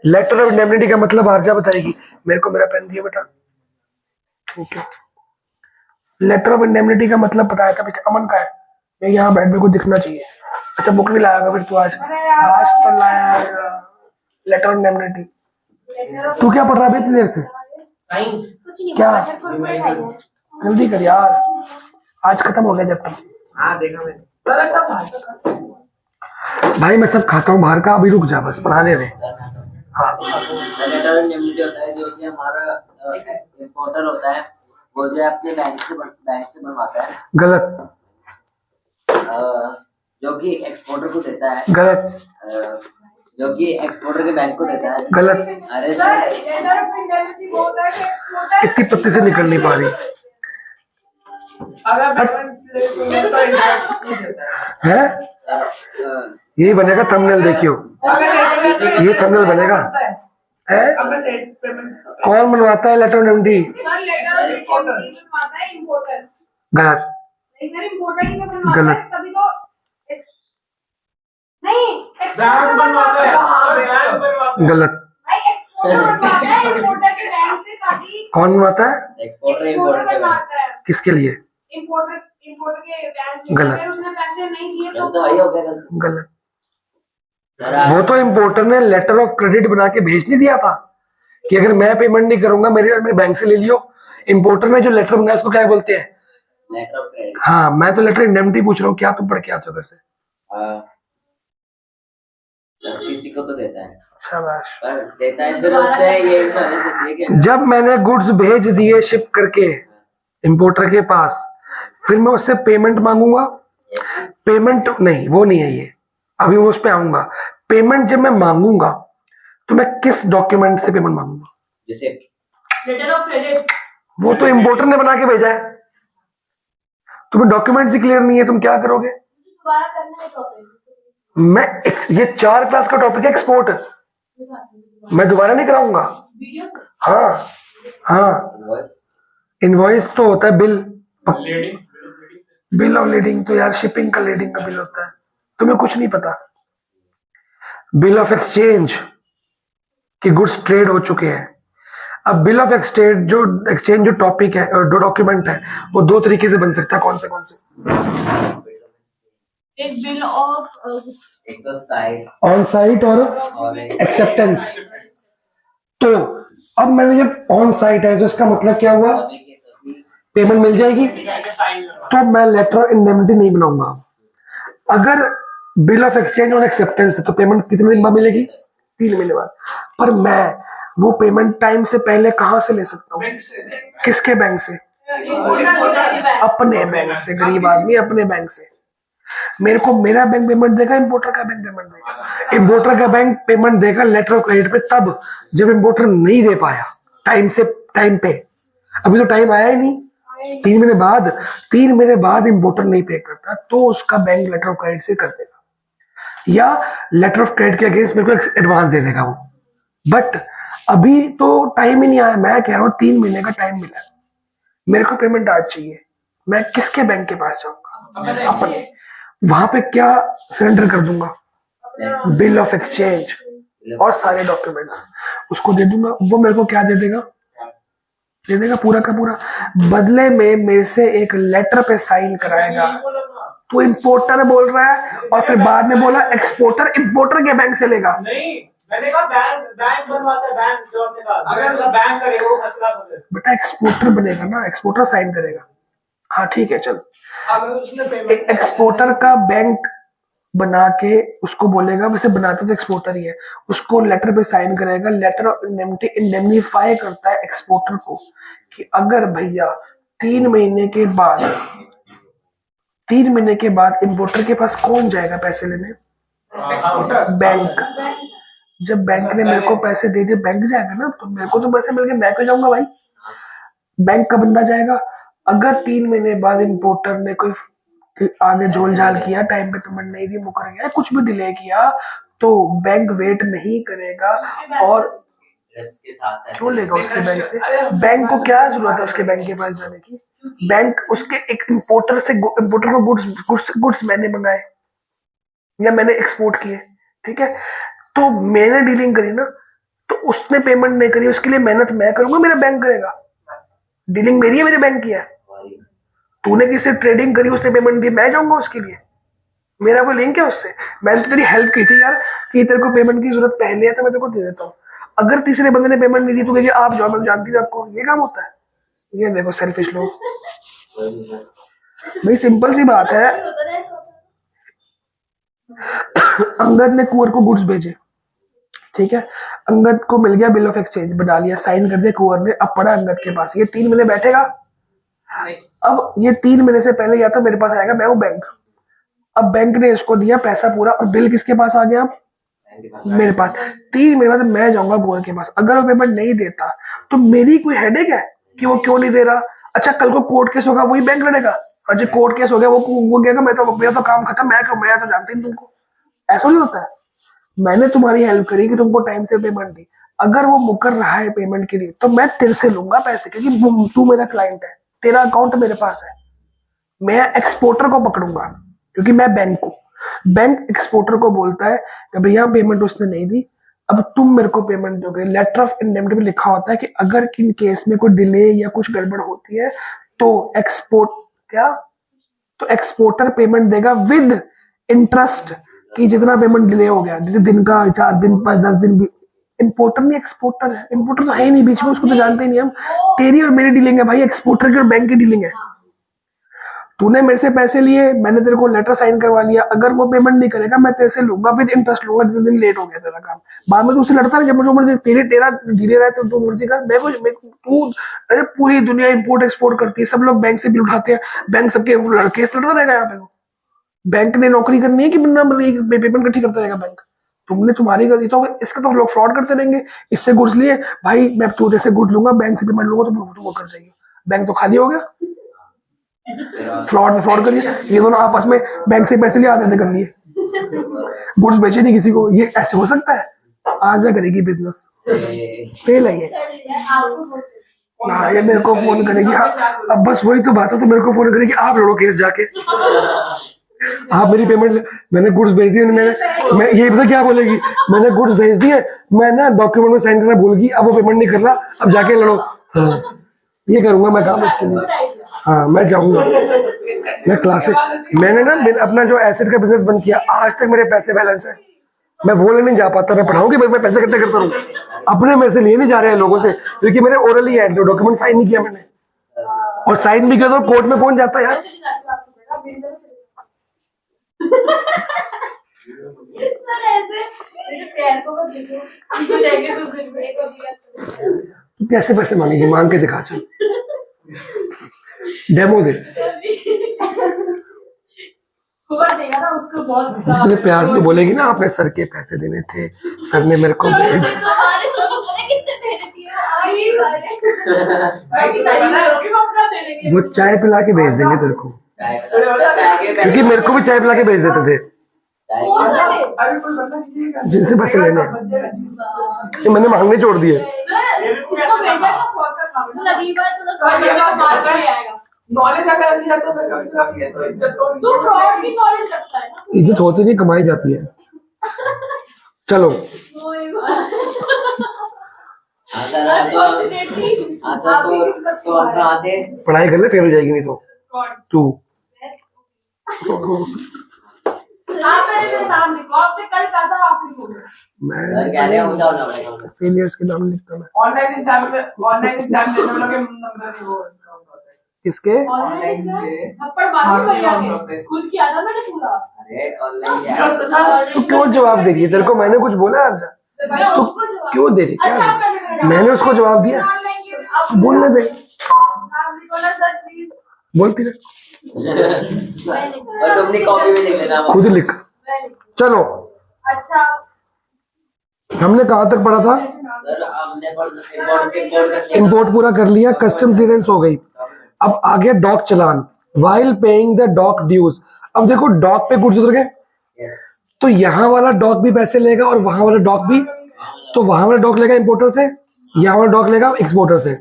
Letter of indemnity का मतलब आर्जा बताएगी। मेरे को मेरा पेन दिया बेटा। ठीक है, लेटर ऑफ इंडेमनिटी का मतलब बताया था बेटा। अमन का है, मैं यहाँ बैठ, मेरे को दिखना चाहिए। अच्छा बुक नहीं लाएगा फिर तू आज? आज तो लाया लेटर ऑफ इंडेमनिटी। तू क्या पढ़ रहा है इतनी देर से? साइंस। क्या? जल्दी कर यार, आज खत्म हो गया चैप्टर। हाँ देखा मैंने। भाई मैं सब खाता हूँ बाहर का, अभी रुक जा बस, पढ़ाने दे। हाँ लेटर ऑफ इंडेमनिटी होता है जो कि हमारा इम्पोर्टर होता है, वो जो है अपने बैंक से बनवाता है। गलत। जो कि एक्सपोर्टर को देता है। गलत। जो कि एक्सपोर्टर के बैंक को देता है। गलत। अरे सर, इतनी पत्ती से निकल नहीं पा रही है। यही बनेगा थंबनेल, देखियो ये थंबनेल बनेगा है। कौन बनवाता है लेटर ऑफ इंडेमनिटी? गलत। गलत। गलत। कौन बनवाता है? एक्सपोर्टर इम्पोर्टर के बैंक। किसके लिए? गलत। तो वही हो गया। गलत। वो तो इम्पोर्टर ने लेटर ऑफ क्रेडिट बना के भेज नहीं दिया था कि अगर मैं पेमेंट नहीं करूंगा मेरे बैंक से ले लियो। इम्पोर्टर ने जो लेटर बनाया उसको क्या बोलते हैं? Letter of credit. हाँ, मैं तो लेटर इंडेमनिटी पूछ रहा हूँ, क्या तुम पढ़ के आते हो घर से? किसी को तो देता है, शाबाश। पर देता है फिर उससे ये इंश्योरेंस होती है कि जब मैंने गुड्स भेज दिए शिप करके इम्पोर्टर के पास, फिर मैं उससे पेमेंट मांगूंगा? पेमेंट नहीं, वो नहीं है ये, अभी मैं उस पे आऊंगा। पेमेंट जब मैं मांगूंगा तो मैं किस डॉक्यूमेंट से पेमेंट मांगूंगा? जैसे लेटर ऑफ क्रेडिट। वो तो इम्पोर्टर ने बना के भेजा है, तुम्हें डॉक्यूमेंट ही क्लियर नहीं है, तुम क्या करोगे? दोबारा करना है टॉपिक। मैं ये 4 क्लास का टॉपिक है एक्सपोर्ट, मैं दोबारा नहीं कराऊंगा। वीडियो से। हाँ हाँ, इनवॉइस तो होता है बिल। बिल ऑफ लीडिंग तो यार शिपिंग का लीडिंग का बिल होता है, तुम्हें कुछ नहीं पता। बिल ऑफ एक्सचेंज कि गुड्स ट्रेड हो चुके हैं। अब बिल ऑफ एक्सचेंज जो टॉपिक है और जो डॉक्यूमेंट है वो 2 तरीके से बन सकता है। कौन से? एक बिल ऑफ एक तो साइट ऑन साइट और और एक्सेप्टेंस। तो अब मैंने जब ऑन साइट है तो इसका मतलब क्या हुआ? पेमेंट मिल जाएगी, तो मैं लेटर ऑफ इंडेमनिटी नहीं बनाऊंगा। अगर बिल ऑफ एक्सचेंज और एक्सेप्टेंस है तो पेमेंट कितने दिन बाद मिलेगी? 3 महीने बाद। पर मैं वो पेमेंट टाइम से पहले कहां से ले सकता हूँ? किसके बैंक से? अपने बैंक से। गरीब आदमी अपने बैंक से। मेरे को मेरा बैंक पेमेंट देगा, इम्पोर्टर का बैंक पेमेंट देगा। इम्पोर्टर का बैंक पेमेंट देगा लेटर ऑफ क्रेडिट पे तब जब इम्पोर्टर नहीं दे पाया टाइम पे। अभी तो टाइम आया ही नहीं, 3 महीने बाद। 3 महीने बाद इम्पोर्टर नहीं पे करता तो उसका बैंक लेटर ऑफ क्रेडिट से कर देगा, या लेटर ऑफ क्रेडिट के अगेंस्ट मेरे को एडवांस दे देगा वो। बट अभी तो टाइम ही नहीं आया। मैं कह रहा हूँ 3 महीने का टाइम मिला, मेरे को पेमेंट आज चाहिए, मैं किसके बैंक के पास जाऊंगा? अपने। वहां पे क्या सरेंडर कर दूंगा? बिल ऑफ एक्सचेंज और सारे डॉक्यूमेंट्स उसको दे दूंगा। वो मेरे को क्या दे देगा पूरा का पूरा। बदले में मेरे से एक लेटर पे साइन कराएगा। तो इम्पोर्टर बोल रहा है और फिर बाद में बोला एक्सपोर्टर इम्पोर्टर के बैंक से लेगा। नहीं, मैंने कहा बैंक बनवाता है, बैंक जो आपने कहा अगर उसका बैंक करेगा वो फैसला कर दे। बेटा एक्सपोर्टर बनेगा ना, एक्सपोर्टर साइन करेगा। हाँ ठीक है चल, एक्सपोर्टर का बैंक बना के उसको बोलेगा, वैसे बनाता तो एक्सपोर्टर ही है, उसको लेटर पे साइन करेगा। लेटर ऑफ इंडेमनिटी इंडेमनीफाई करता है एक्सपोर्टर को कि अगर भैया 3 महीने के बाद इम्पोर्टर के पास कौन जाएगा पैसे लेने? बैंक। जब बैंक ने मेरे को पैसे दे दिए, बैंक जाएगा ना, तो मेरे को तो पैसे मिल गए, मैं क्यों जाऊंगा भाई? बैंक का बंदा जाएगा। अगर 3 महीने बाद इम्पोर्टर ने कोई आगे झोल झाल किया, टाइम पे पेमेंट नहीं दी, मुकर गया, कुछ भी डिले किया, तो बैंक वेट नहीं करेगा और क्यों लेगा उसके बैंक से? बैंक को क्या जरूरत है उसके बैंक के पास जाने की? बैंक उसके एक इम्पोर्टर को गुड्स मैंने मंगाए या मैंने एक्सपोर्ट किए, ठीक है, तो मैंने डीलिंग करी ना, तो उसने पेमेंट नहीं करी, उसके लिए मेहनत मैं करूंगा, मेरा बैंक करेगा? डीलिंग मेरी है, मेरे बैंक की है। तूने किसी ट्रेडिंग करी, उसने पेमेंट दी, मैं जाऊंगा उसके लिए? मेरा कोई लिंक है उससे? मैंने तो तेरी हेल्प की थी यार कि तेरे को पेमेंट की जरूरत पहले है तो मैं तेरे को दे देता हूँ। अगर तीसरे बंदे ने पेमेंट नहीं दी तो कहिए आप जाओ, मैं जानती हूँ आपको। ये काम होता है? ये देखो सेल्फिश लोग। भाई सिंपल सी बात है, अंगद ने कुंवर को गुड्स भेजे, ठीक है, अंगद को मिल गया बिल ऑफ एक्सचेंज, बना लिया, साइन कर दिया कुंवर ने, अब पड़ा अंगद के पास। ये 3 महीने बैठेगा? अब ये 3 महीने से पहले या तो मेरे पास आएगा, मैं हूं बैंक। अब बैंक ने इसको दिया पैसा पूरा, और बिल किसके पास आ गया? मेरे पास। 3 महीने बाद मैं जाऊंगा कुंवर के पास। अगर वो पेमेंट नहीं देता तो मेरी कोई हेडेक है कि वो क्यों नहीं दे रहा? अच्छा कल को कोर्ट केस होगा, वही बैंक लड़ेगा? और जो कोर्ट केस हो गया वो कहेगा मैं तो, मेरा तो काम खत्म, मैं तो जानती नहीं तुमको। ऐसा नहीं होता है। मैंने तुम्हारी हेल्प करी कि तुमको टाइम से पेमेंट दी, अगर वो मुकर रहा है पेमेंट के लिए तो मैं तेरे से लूंगा पैसे, क्योंकि तू मेरा क्लाइंट है, तेरा अकाउंट मेरे पास है। मैं एक्सपोर्टर को पकड़ूंगा क्योंकि मैं बैंक हूं। बैंक एक्सपोर्टर को बोलता है कि भैया पेमेंट उसने नहीं दी, अब तुम मेरे को पेमेंट दोगे। लेटर ऑफ इंडेमनिटी में लिखा होता है कि अगर इन केस में कोई डिले या कुछ गड़बड़ होती है तो एक्सपोर्टर पेमेंट देगा विद इंटरेस्ट, कि जितना पेमेंट डिले हो गया, जैसे दिन का 4 दिन 5 10 दिन भी। इंपोर्टर नहीं एक्सपोर्टर है, इंपोर्टर तो है ही नहीं बीच में, उसको तो जानते ही नहीं हम। तेरी और मेरी डीलिंग है भाई, एक्सपोर्टर की और बैंक की डीलिंग है। तूने मेरे से पैसे लिए, मैंने तेरे को लेटर साइन करवा लिया, अगर वो पेमेंट नहीं करेगा मैं तेरे से लूंगा विद इंटरेस्ट लूंगा, जितने दिन लेट हो गया तेरा काम। बाद में तू उससे लड़ता है जब जो मर्जी, तेरा धीरे रहे तो तू मर्जी कर। तू अरे पूरी दुनिया इंपोर्ट एक्सपोर्ट करती है, सब लोग बैंक से बिल उठाते हैं, बैंक सबके केस लड़ता रहेगा यहाँ पे। बैंक ने नौकरी करनी है कि बिना पेमेंट इकट्ठी करता रहेगा बैंक? तुमने तुम्हारी गलती, तो इसका तो लोग फ्रॉड करते रहेंगे। इससे गुड्स लिए भाई, मैं तू जैसे गुड्स लूंगा, बैंक से पेमेंट लूंगा तो वो कर जाएगी, बैंक तो खाली हो गया। फ्रॉड में फ्रॉड करिए, ये दोनों आपस में बैंक से पैसे लिए आते कर लिए, गुड्स बेचे नहीं किसी को। ये ऐसे हो सकता है? आज जा करेगी बिजनेस, फेल है ये। हाँ, ये मेरे को फोन करेगी। अब बस वही तो बात है, तो मेरे को फोन करेगी, आप लड़ो केस जाके, आप मेरी पेमेंट, मैंने गुड्स भेज दिए, मैं ये पता क्या बोलेगी, मैंने गुड्स भेज दिए, मैं ना डॉक्यूमेंट में साइन करना भूल गई, अब वो पेमेंट नहीं कर रहा, अब जाके लड़ो। हाँ, ये करूंगा मैं काम इसके लिए। हाँ मैं जाऊंगा, मैं क्लासिक, मैंने ना अपना जो एसेट का बिजनेस बंद किया, आज तक मेरे पैसे बैलेंस है, मैं वो लेने नहीं जा पाता, मैं पढ़ाऊंगी मैं पैसे इकट्ठे करता रहूँ, अपने मेरे से लिए नहीं जा रहे हैं लोगों से, क्योंकि मैंने ओरली है, डॉक्यूमेंट साइन नहीं किया मैंने, और साइन भी किया तो कोर्ट में कौन जाता है यार। कैसे पैसे मांगेगी, मांग के दिखा, चल डेमो दे। उसको बहुत जितने प्यार से बोलेगी ना, आपने सर के पैसे देने थे, सर ने मेरे को वो चाय पिला के भेज देंगे तेरे को, क्योंकि मेरे को भी चाय पिला के भेज देते थे जिनसे पैसे लेने, तो मैंने मांगने छोड़ दिए। इज्जत होती नहीं, कमाई जाती है। चलो पढ़ाई कर ले, फेल हो जाएगी नहीं तो तू। मैं फेलियर्स के नाम लिखता हूँ ऑनलाइन एग्जाम में, ऑनलाइन एग्जाम देने वालों के नंबर भी वो किसके ऑनलाइन के खुद किया था मैंने पूरा। तो क्यों जवाब देगी, तेरे को मैंने कुछ बोला आज? तो क्यों दे रही, क्या मैंने उसको जवाब दिया? बोलने दे, बोलती रहे, तुमने कॉपी में लिख देना, खुद लिख। चलो अच्छा हमने कहाँ तक पढ़ा था? सर हमने इंपोर्ट पूरा कर लिया, कस्टम क्लियरेंस हो गई, अब आगे डॉक चालान, while paying the dock dues. अब देखो डॉक पे गुड्स उतर गए, तो यहाँ वाला डॉक भी पैसे लेगा और वहां वाला डॉक भी, तो वहां वाला डॉक लेगा इंपोर्टर से, यहाँ वाला डॉक लेगा एक्सपोर्टर से।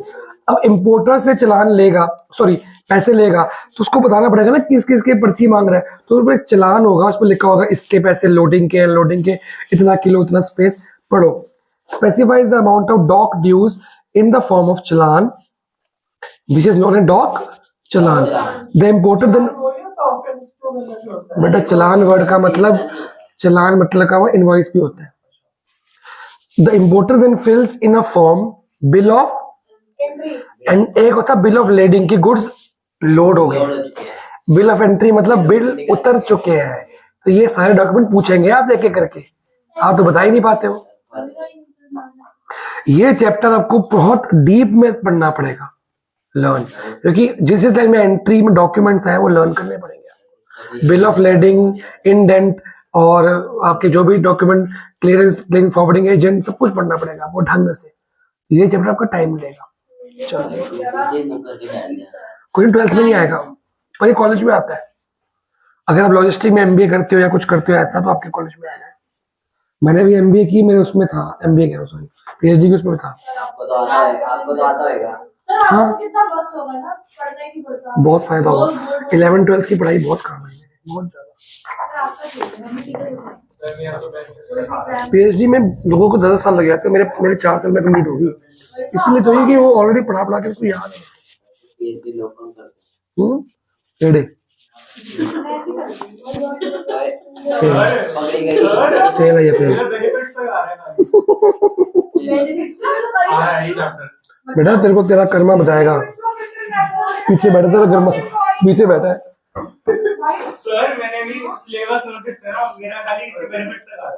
अब इंपोर्टर से चालान लेगा, सॉरी पैसे लेगा, तो उसको बताना पड़ेगा ना किस किस के पर्ची मांग रहा है, तो उस पर एक चालान होगा, उस पर लिखा होगा इसके पैसे लोडिंग के, अनलोडिंग के, इतना किलो इतना स्पेस। पढ़ो specifies the amount of dock dues in the form of challan, which is known as dock challan. The importer then, बेटा चलान वर्ड का मतलब का वो इनवॉइस भी होता है. The importer then fills in a form bill of Entry. and एक होता है bill of lading की goods लोड हो गए. बिल ऑफ एंट्री मतलब बिल उतर चुके हैं. तो ये सारे डॉक्यूमेंट पूछेंगे आप एक एक करके, आप तो बता ही नहीं पाते हो. ये चैप्टर आपको बहुत डीप में पढ़ना पड़ेगा, लर्न, क्योंकि जिस जिस लाइन में एंट्री में डॉक्यूमेंट्स हैं वो लर्न करने पड़ेंगे. बिल ऑफ लेडिंग, इंडेंट और आपके जो भी document, clearance, clean forwarding agent, सब कुछ पढ़ना पड़ेगा आपको ढंग से. ये चैप्टर आपका टाइम लेगा. चलो कोई 12th में नहीं आएगा और ये कॉलेज में आता है. अगर आप लॉजिस्टिक में एमबीए करते हो या कुछ करते हो ऐसा, तो आपके कॉलेज में आएगा. मैंने भी एमबीए की, मेरे उसमें था, एमबीए कह रहा हूँ सॉरी, पीएचडी की उसमें था. आपको तो आता है, आपको तो आता होगा. सर हाँ. आपको कितना मस्त होगा ना, पढ़ना ही नहीं पड़ता. बहुत फायदा होगा. 11 12th की पढ़ाई बहुत काम है, बहुत ज्यादा. आपका चाहिए, हमें ठीक है. पीएचडी में लोगों को 10 साल लग जाते हैं, मेरे 4 साल में कंप्लीट होगी. इसलिए तो ये कि वो ऑलरेडी पढ़ा के उसको याद है. पीएचडी लोग कौन करते एडे पकड़ी गई. फेल है ये, फेल. बेनिफिट्स पे आ रहा है. बेटा तेरे को तेरा कर्मा बताएगा. पीछे बैठा था, कर्मा पीछे बैठा है. सर मैंने भी सिलेबस नोटिस करा, मेरा खाली इसके बेनिफिट्स तक आ रहा है.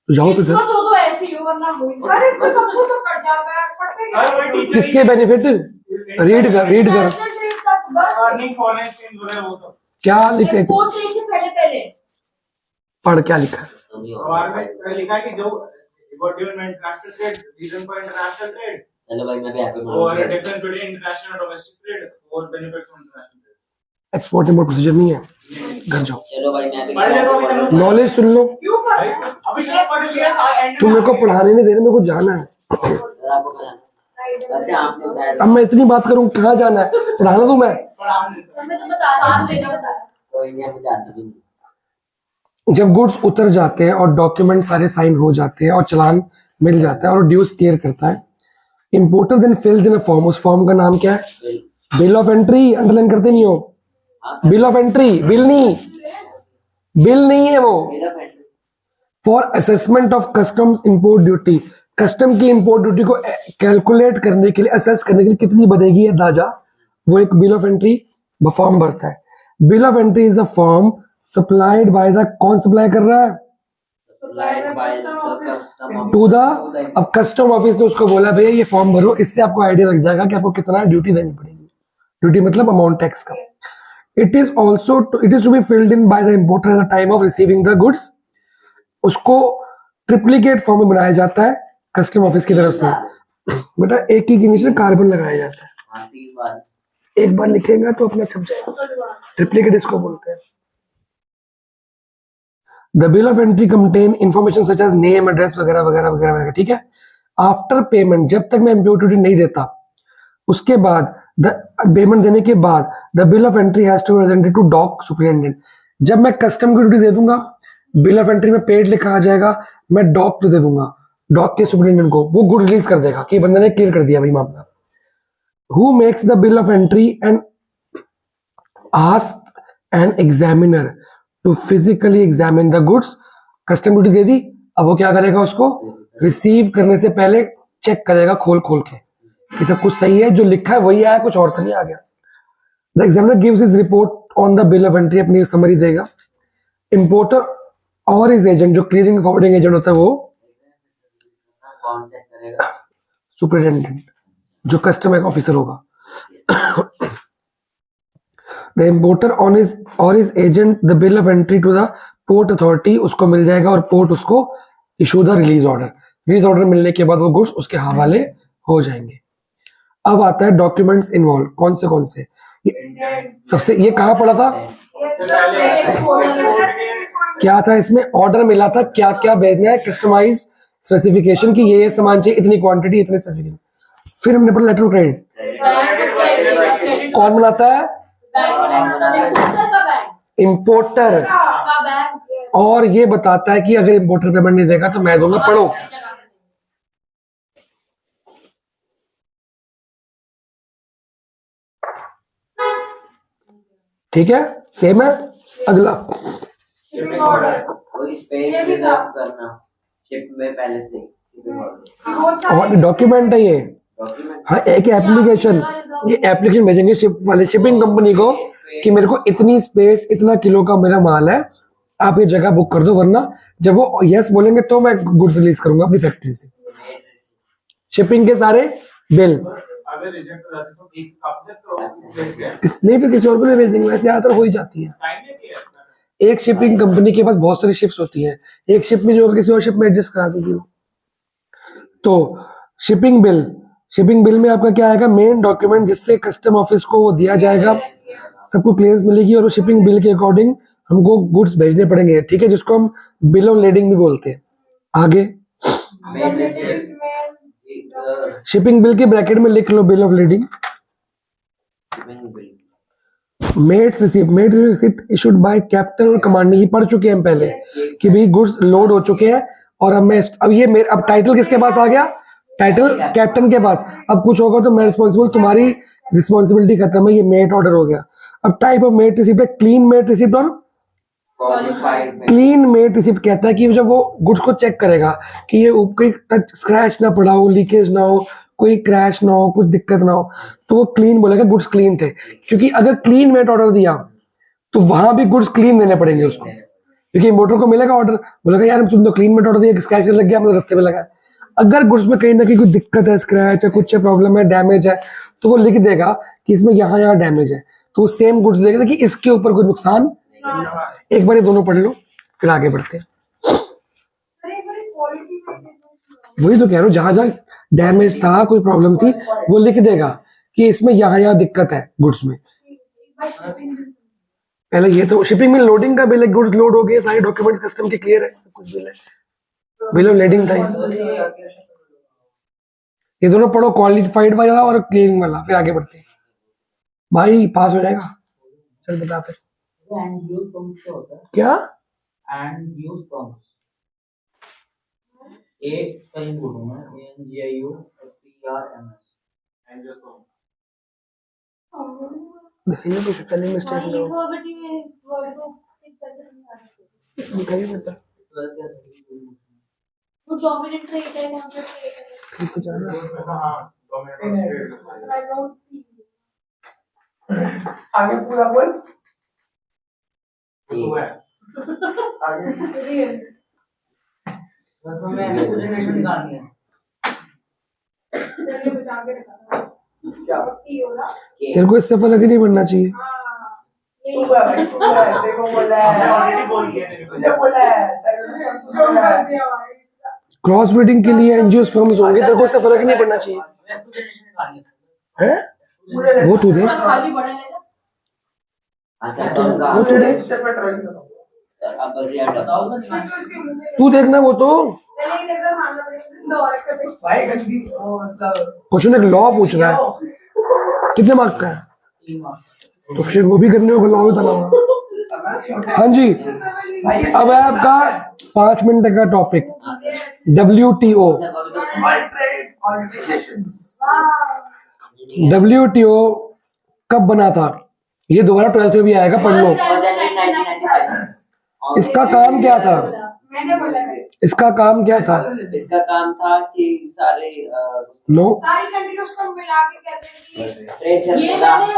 तो जाओ तो इसको तो ऐसे ही हो वरना हो ही नहीं. अरे इसको सबको तो कट जाता है, पढ़ते सर वही टीचर किसके बेनिफिट? रीड कर. अर्निंग फाइनेंस इन वो सब क्या लिखे, एक्सपोर्ट ट्रेड से पहले पढ़ क्या लिखा है? हमारे में लिखा है कि जो what do you mean international trade, reason for international trade. चलो भाई मैं भी हैप्पी और हूं. डिफरेंस बिटवीन इंटरनेशनल और डोमेस्टिक ट्रेड और benefits of international trade. Export import procedure नहीं है. घर जाओ, चलो भाई मैं भी पढ़ ले तो अभी नॉलेज सुन लो. क्यों पढ़ अभी तक पढ़ लिया साल एंड तुम मेरे को पढ़ाने नहीं दे रहे, मेरे को जाना है. आपको कराना. अच्छा आपने बताया अब मैं इतनी बात करूं, कहाँ जाना है? पढ़ाना दूं मैं? हमें तो बता रहा हूं, लेके बता. कोई नहीं, आपको जानना भी नहीं. जब गुड्स उतर जाते हैं और डॉक्यूमेंट सारे साइन हो जाते हैं और चालान मिल जाता है और ड्यूज क्लियर करता है, importer then fills in a form. उस फॉर्म का नाम क्या है? Bill of entry. अंडरलाइन करते नहीं हो? Bill of entry. बिल नहीं है वो. For assessment of customs import duty. Custom की इंपोर्ट ड्यूटी को कैलकुलेट करने के लिए, असेस करने के लिए कितनी बनेगी अंदाजा, वो एक बिल ऑफ एंट्री फॉर्म भरता है. Bill of entry is a form supplied by the, कौन सप्लाई कर रहा है? To the. अब कस्टम ऑफिस ने उसको बोला भैया ये फॉर्म भरो, इससे आपको आइडिया लग जाएगा कि आपको कितना ड्यूटी देनी पड़ेगी. ड्यूटी मतलब अमाउंट टैक्स का. It is to be filled in by the importer at the time of receiving the goods. उसको ट्रिप्लीकेट फॉर्म में बनाया जाता है कस्टम ऑफिस की तरफ से. बेटा एक ही के नीचे कार्बन लगाया जाता है. एक बार लिखेगा तो अपना छप जाएगा. ट्रिप्लीकेट इसको बोलते हैं. The bill of entry contain information such as name, address वगैरह वगैरह वगैरह वगैरह. ठीक है. आफ्टर पेमेंट, जब तक मैं इंपोर्ट ड्यूटी नहीं देता, उसके बाद पेमेंट देने के बाद the bill of entry has to presented to dock superintendent. जब मैं कस्टम की ड्यूटी दे दूंगा, बिल ऑफ एंट्री में पेड लिखा आ जाएगा, मैं डॉक को दे दूंगा, डॉक के सुपरिटेंडेंट को. वो गुड रिलीज कर देगा कि बंदे ने क्लियर कर दिया भाई मामला. Who makes the bill of entry and ask an examiner to physically examine the goods. Custom duty दे दी, अब वो क्या करेगा? उसको रिसीव करने से पहले चेक करेगा खोल के कि सब कुछ सही है, जो लिखा है वही आया, कुछ और तो नहीं आ गया. The examiner gives his report on the bill of entry, अपनी समरी देगा. इंपोर्टर और इज एजेंट, जो क्लियरिंग फॉरवर्डिंग एजेंट होता है, वो कौन चेक करेगा? सुपरिटेंडेंट, जो कस्टम ऑफिसर होगा. द इंपोर्टर ऑन इज और his agent the bill of entry to the port authority. उसको मिल जाएगा और पोर्ट उसको issue the release order. Release order मिलने के बाद वो गुड्स उसके हवाले हो जाएंगे. अब आता है डॉक्यूमेंट्स इन्वॉल्व. कौन से? सबसे ये कहाँ पड़ा था? क्या था इसमें? ऑर्डर मिला था क्या क्या भेजना है, कस्टमाइज स्पेसिफिकेशन की ये सामान चाहिए, इतनी क्वांटिटी, इतने स्पेसिफिकेशन. फिर हमने पढ़ा लेटर ऑफ क्रेडिट. कौन बनाता है? इंपोर्टर. और ये बताता है कि अगर इंपोर्टर पेमेंट नहीं देगा तो मैं दूंगा. पढ़ो, ठीक है, सेम है। अगला शिपिंग ऑर्डर कोई स्पेस ये भी रिजर्व था। करना शिप में पहले से शिपिंग ऑर्डर बहुत सारे और डॉक्यूमेंट है ये। डॉक्यूमेंट हाँ, एक एप्लीकेशन, ये एप्लीकेशन भेजेंगे शिप वाले शिपिंग कंपनी को कि मेरे को इतनी स्पेस इतना किलो का मेरा माल है, आप ये जगह बुक कर दो, वरना जब वो यस बोलेंगे तो मैं गुड्स रिलीज करूंगा अपनी फैक्ट्री से। शिपिंग के सारे बिल अगर रिजेक्ट हो जाते तो ठीक से काफी तो भेज गया नहीं, फिर किसी और को नहीं भेज देंगे, वैसे ज्यादातर हो ही जाती है। टाइम नहीं दिया एक शिपिंग कंपनी के पास बहुत सारी शिप्स होती हैं, एक शिप में जो होगा किसी और शिप में एडजस्ट करा देगी वो। तो शिपिंग बिल में आपका क्या आएगा, मेन डॉक्यूमेंट जिससे कस्टम ऑफिस को वो दिया जाएगा, सबको क्लियरेंस मिलेगी और वो शिपिंग बिल के अकॉर्डिंग हमको गुड्स भेजने पड़ेंगे, ठीक है, जिसको हम बिल ऑफ लेडिंग भी बोलते हैं। आगे मेन रिसिप्ट शिपिंग बिल के ब्रैकेट में लिख लो bill of lading. Shipping bill mate's receipt issued by captain और कमांडर, ये पढ़ चुके हैं हम पहले कि भाई गुड्स लोड हो चुके हैं और अब ये मेरे अब टाइटल किसके पास आ गया, टाइटल कैप्टन के पास। अब कुछ होगा तो मैं रिस्पॉन्सिबल, तुम्हारी रिस्पॉन्सिबिलिटी खत्म है, ये मेट ऑर्डर हो गया। अब टाइप ऑफ मेट रिसिप्ट है क्लीन मेट रिसिप्ट और क्वालिफाइड क्लीन मेट रिसिप्ट कहता है कि जब वो गुड्स को चेक करेगा कि ये कोई टच स्क्रैच ना पड़ा हो, लीकेज ना हो, कोई क्रैश ना हो, कुछ दिक्कत ना हो, तो वो क्लीन बोलेगा, गुड्स क्लीन थे। क्योंकि अगर क्लीन मेट ऑर्डर दिया तो वहां भी गुड्स क्लीन देने पड़ेंगे उसको, क्योंकि मोटर को मिलेगा ऑर्डर, बोलेगा यार तुम तो क्लीन मेट ऑर्डर दिया, स्क्रैच लग गया, मतलब रास्ते में लगा। अगर गुड्स में कहीं ना कहीं कोई दिक्कत है, स्क्रैच है, कुछ प्रॉब्लम है, डैमेज है, तो वो लिख देगा कि इसमें यहाँ डैमेज है, तो वो सेम गुड्स देगा कि इसके ऊपर कोई नुकसान। एक बार ये दोनों पढ़ लो फिर आगे बढ़ते हैं। अरे बड़ी क्वालिटी में वही तो कह रहा हूँ, जहां जहां डैमेज था, कोई प्रॉब्लम थी, वो लिख देगा कि इसमें यहाँ दिक्कत है गुड्स में। शिपिंग पहले ये तो शिपिंग में लोडिंग का बिल है, गुड्स लोड हो गए, सारे डॉक्यूमेंट्स कस्टम के क्लियर है, सब कुछ बिल है, बिल ऑफ लेडिंग था ये दोनों पढ़ो, क्वालिफाइड वाला और क्लीनिंग वाला, फिर आगे बढ़ते हैं। भाई पास हो जाएगा, चल बता फिर एंड यूज पंप्स क्या होता है? क्या। And use pumps A spelling बोलूंगा ANGIUSPRMS एंड जस्ट देखिए कुछ स्पेलिंग मिस्टेक वही ना हो, इक्वालिटी में वर्ड को फिक्स करके नहीं आ सकते। दिखाइए बेटा, वो डोमिनेंट से है कौन सा है ठीक हो जाएगा। हां 2 मिनट आई डोंट सी आगे पूरा बोल, रियल बस हमें रिप्रेजेंटेशन निकालनी है। तेरे बचा के रखा क्या होती होगा। तेरे को इससे फर्क ही नहीं पड़ना चाहिए। हां देखो बोला है ऑलरेडी बोल दिया तेरे को जो कर दिया भाई क्रॉस ब्रीडिंग के लिए एंजियोस्पर्म्स होंगे, तेरे को इससे फर्क ही नहीं पड़ना चाहिए, रिप्रेजेंटेशन निकालनी है। है वो तू दे, खाली बड़ा लेना अच्छा तो उनका वो तू दे, अब रिया बताओ तो निकालनी तो इसके मुंह में तू देखना वो तो पहले ही देखा खाना पड़ेगा दो और कर भाई गंदी मतलब क्वेश्चन एक लॉ पूछ रहा है, कितने मार्क्स का है, 3 मार्क्स। तो फिर वो भी करने को लॉ भी बताना होगा। हाँ जी, अब है आपका 5 मिनट का topic, WTO। World trade organisations WTO कब बना था, ये दोबारा 12th में भी आएगा, पढ़ लो। 1995 इसका काम क्या था, मैंने बोला है इसका काम क्या था, इसका काम था कि सारे नो सारी कंट्री उसको मिला के कहते हैं कि ट्रेड ये करने का मैंने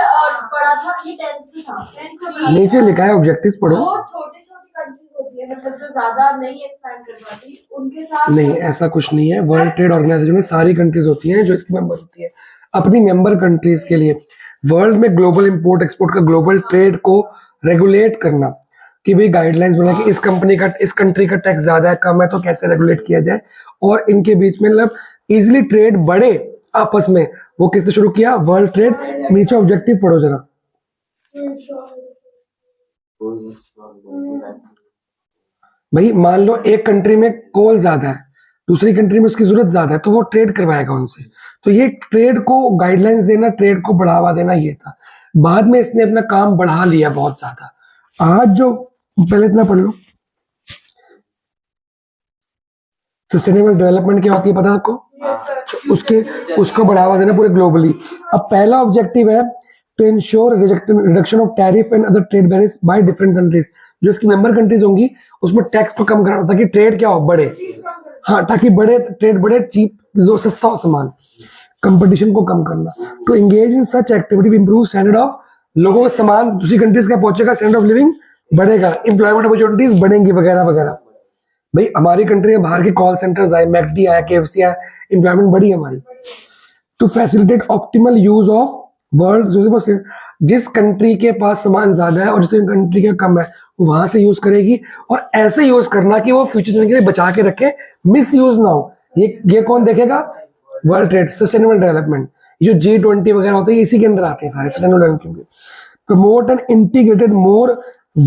पढ़ा था, ये 10th में था 10th में पढ़ा नीचे लिखा है ऑब्जेक्टिव्स पढ़ो। वो छोटी छोटी कंट्रीज होती है, मतलब जो ज्यादा नहीं एक्सपैंड कर पाती उनके साथ नहीं, ऐसा कुछ नहीं है, वर्ल्ड ट्रेड ऑर्गेनाइजेशन में सारी कंट्रीज होती हैं जो इसकी मेंबर होती है। अपनी मेंबर कंट्रीज के लिए वर्ल्ड में ग्लोबल इंपोर्ट एक्सपोर्ट का, ग्लोबल ट्रेड को रेगुलेट करना, कि भाई गाइडलाइंस बना कि इस कंपनी का, इस कंट्री का टैक्स ज्यादा है कम है तो कैसे रेगुलेट किया जाए, और इनके बीच में मतलब इजिली ट्रेड बढ़े आपस में, वो किसने शुरू किया, वर्ल्ड ट्रेड। नीचे ऑब्जेक्टिव पढ़ो जरा, भाई मान लो एक कंट्री में कोल ज्यादा है, दूसरी कंट्री में उसकी जरूरत ज्यादा है, तो वो ट्रेड करवाएगा उनसे, तो ये ट्रेड को गाइडलाइंस देना, ट्रेड को बढ़ावा देना, ये था। बाद में इसने अपना काम बढ़ा लिया बहुत ज्यादा। आज जो पहले इतना पढ़ लो, सस्टेनेबल डेवलपमेंट क्या होती है पता है आपको, उसके उसको बढ़ावा देना पूरे ग्लोबली। अब पहला ऑब्जेक्टिव है to ensure reduction of tariff and other trade barriers by different countries. जो इसकी मेंबर कंट्रीज होंगी उसमें टैक्स को कम कराना ताकि ट्रेड क्या हो, बढ़े। हाँ, ताकि बढ़े, ट्रेड बढ़े, चीप लो, सस्ता हो सामान, कंपटीशन को कम करना। To engage in such activity improve standard of, लोगों का सामान दूसरी कंट्रीज का पहुंचेगा, स्टैंडर्ड ऑफ लिविंग बढ़ेगा, एम्प्लॉयमेंट अपॉर्चुनिटीज बढ़ेंगी वगैरह वगैरह। भाई हमारी कंट्री में बाहर के कॉल सेंटर्स आए, मैकडी आया, केएफसी आया, एम्प्लॉयमेंट बढ़ी हमारी। To facilitate optimal use of world, जिस कंट्री के पास सामान ज्यादा है और जिस कंट्री का कम है वो वहां से यूज करेगी, और ऐसे यूज करना कि वो फ्यूचर जनरेशन के लिए बचा के रखे, मिस यूज ना हो। ये कौन देखेगा? वर्ल्ड ट्रेड सस्टेनेबल डेवलपमेंट, जो G20 वगैरह होते हैं इसी के अंदर आते हैं सारे sustainable development. Promote an integrated more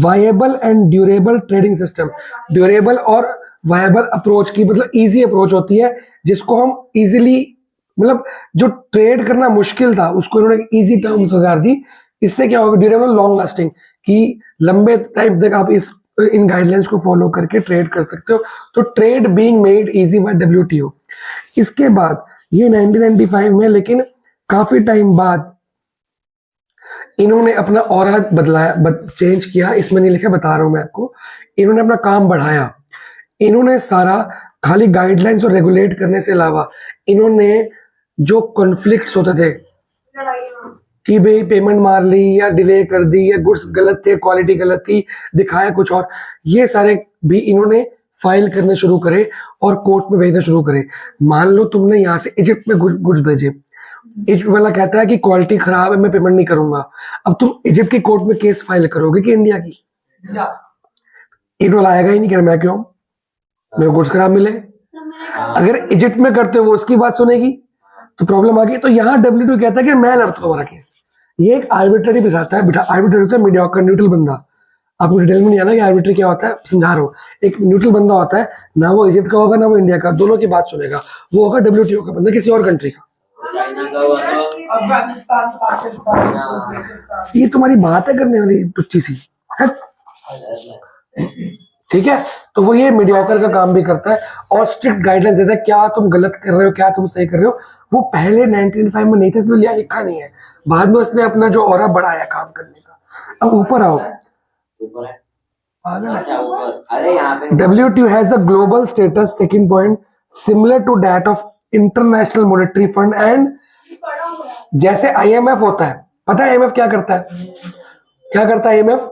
viable and durable trading system, durable और वायबल अप्रोच की मतलब इजी अप्रोच होती है जिसको हम इजीली, मतलब जो ट्रेड करना मुश्किल था उसको इन्होंने इजी टर्म्स लगा दी। इससे क्या होगा? ड्यूरेबल, लॉन्ग लास्टिंग, कि लंबे टाइम तक आप इन गाइडलाइंस को फॉलो करके ट्रेड कर सकते हो। तो trade being made easy by WTO। इसके बाद ये 1995 में, लेकिन काफी टाइम बाद इन्होंने अपना ऑरा बदलाया, चेंज किया। इसमें नहीं लिखा, बता रहा हूं मैं आपको। इन्होंने अपना काम बढ़ाया। इन्होंने सारा खाली गाइडलाइंस और रेगुलेट करने से अलावा इन्होंने जो कॉन्फ्लिक्ट्स होते थे कि भाई पेमेंट मार ली या डिले कर दी या गुड्स गलत थे, क्वालिटी गलत थी, दिखाया कुछ और, ये सारे भी इन्होंने फाइल करने शुरू करे और कोर्ट में भेजना शुरू करे। मान लो तुमने यहाँ से इजिप्ट में गुड्स भेजे, इजिप्ट वाला कहता है कि क्वालिटी खराब है, मैं पेमेंट नहीं करूंगा। अब तुम इजिप्ट की कोर्ट में केस फाइल करोगे कि इंडिया की? इजिप्ट वाला आएगा ही नहीं, कह मैं क्यों, मेरे गुड्स खराब मिले। अगर इजिप्ट में करते हो वो उसकी बात सुनेगी तो प्रॉब्लम आ गई। तो यहाँ WTO कहता है कि मैं लड़ता हूँ तुम्हारा केस। ये एक आर्बिट्ररी बिठाता है, आर्बिट्ररी होता है मीडियोकर, न्यूट्रल बंदा। आपको डिटेल में नहीं आना कि आर्बिट्री क्या होता है, समझा रहा हूँ। एक न्यूट्रल बंदा होता है, ना वो इजिप्ट का होगा ना वो इंडिया का, दोनों की बात सुनेगा। वो होगा WTO का बंदा, किसी और कंट्री का। अफगानिस्तान, पाकिस्तान, ये तुम्हारी बात है करने वाली टुच्ची सी, ठीक है। तो वो ये मीडियोकर का काम भी करता है और स्ट्रिक्ट गाइडलाइंस देता है, क्या तुम गलत कर रहे हो, क्या तुम सही कर रहे हो। वो पहले 1995 में नहीं था, इसलिए लिया लिखा नहीं है। बाद में उसने अपना जो ऑरा बढ़ाया काम करने का। अब ऊपर आओ, ऊपर है, अच्छा ऊपर, अरे यहाँ पे WTO has a global status, second point, similar to that of International Monetary Fund and जैसे IMF होता है। पता है IMF क्या करता है? क्या करता है IMF?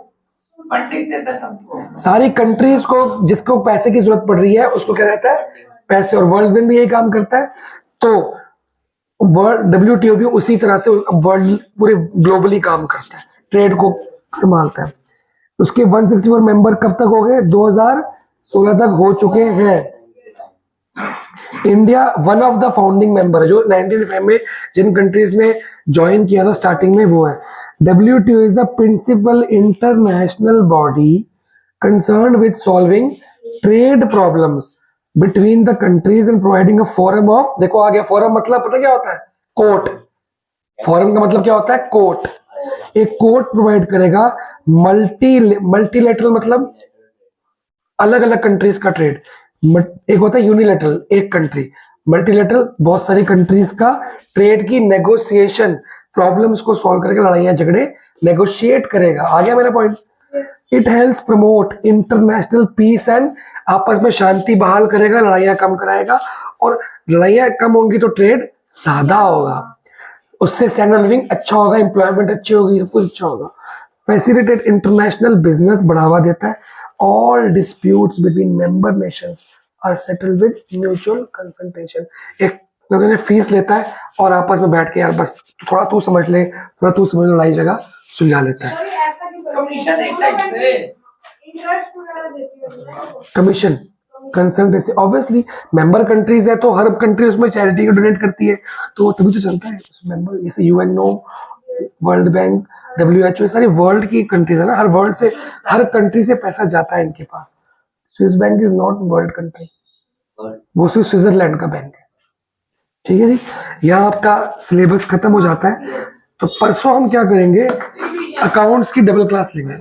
फंडिंग देता है सबको, सारी कंट्रीज को जिसको पैसे की जरूरत पड़ रही है उसको क्या रहता है? पैसे। और वर्ल्ड बैंक भी यही काम करता है। तो वर्ल्ड WTO भी उसी तरह से वर्ल्ड पूरे ग्लोबली काम करता है, ट्रेड को संभालता है। उसके 164 मेंबर कब तक हो गए? 2016 तक हो चुके हैं। India one of the founding member है, जो 1995 में जिन कंट्रीज ने ज्वाइन किया था स्टार्टिंग में वो है। WTO is the principal international body concerned with solving trade problems between the countries and providing a forum of, देखो आ गया फोरम, मतलब पता क्या होता है? कोर्ट। फोरम का मतलब क्या होता है? कोर्ट। एक कोर्ट प्रोवाइड करेगा। मल्टीलेटरल मतलब अलग अलग कंट्रीज का ट्रेड। एक होता है यूनिलेटरल, एक कंट्री। मल्टीलेटरल बहुत सारी कंट्रीज का ट्रेड की नेगोशिएशन, प्रॉब्लम्स को सॉल्व करके, लड़ाइयां झगड़े नेगोशिएट करेगा। आ गया मेरा point? It helps promote international peace and, आपस में शांति बहाल करेगा, लड़ाइयां कम कराएगा। और लड़ाइयां कम होंगी तो ट्रेड सादा होगा, उससे स्टैंडर्ड लिविंग अच्छा होगा, एम्प्लॉयमेंट अच्छी होगी, सब कुछ अच्छा होगा। फैसिलिटेट इंटरनेशनल बिजनेस, बढ़ावा देता है। All disputes between member nations are settled with mutual consultation. एक नजर फीस लेता है और आपस में बैठ के यार बस थोड़ा तू समझ ले, थोड़ा तू समझ, लड़ाई जगह सुलझा लेता है। कमीशन एक टाइप से, commission, consultancy, obviously member countries है तो हर कंट्री उसमें चैरिटी को डोनेट करती है, तो तभी तो चलता है मेंबर। जैसे UNO, वर्ल्ड बैंक, WHO, सारी वर्ल्ड की कंट्रीज है ना, हर कंट्री से पैसा जाता है इनके पास। Swiss bank is not world country, वो सिर्फ स्विट्जरलैंड का बैंक है। ठीक है जी, यहाँ आपका सिलेबस खत्म हो जाता है। तो परसों हम क्या करेंगे? अकाउंट्स की डबल क्लास लेंगे।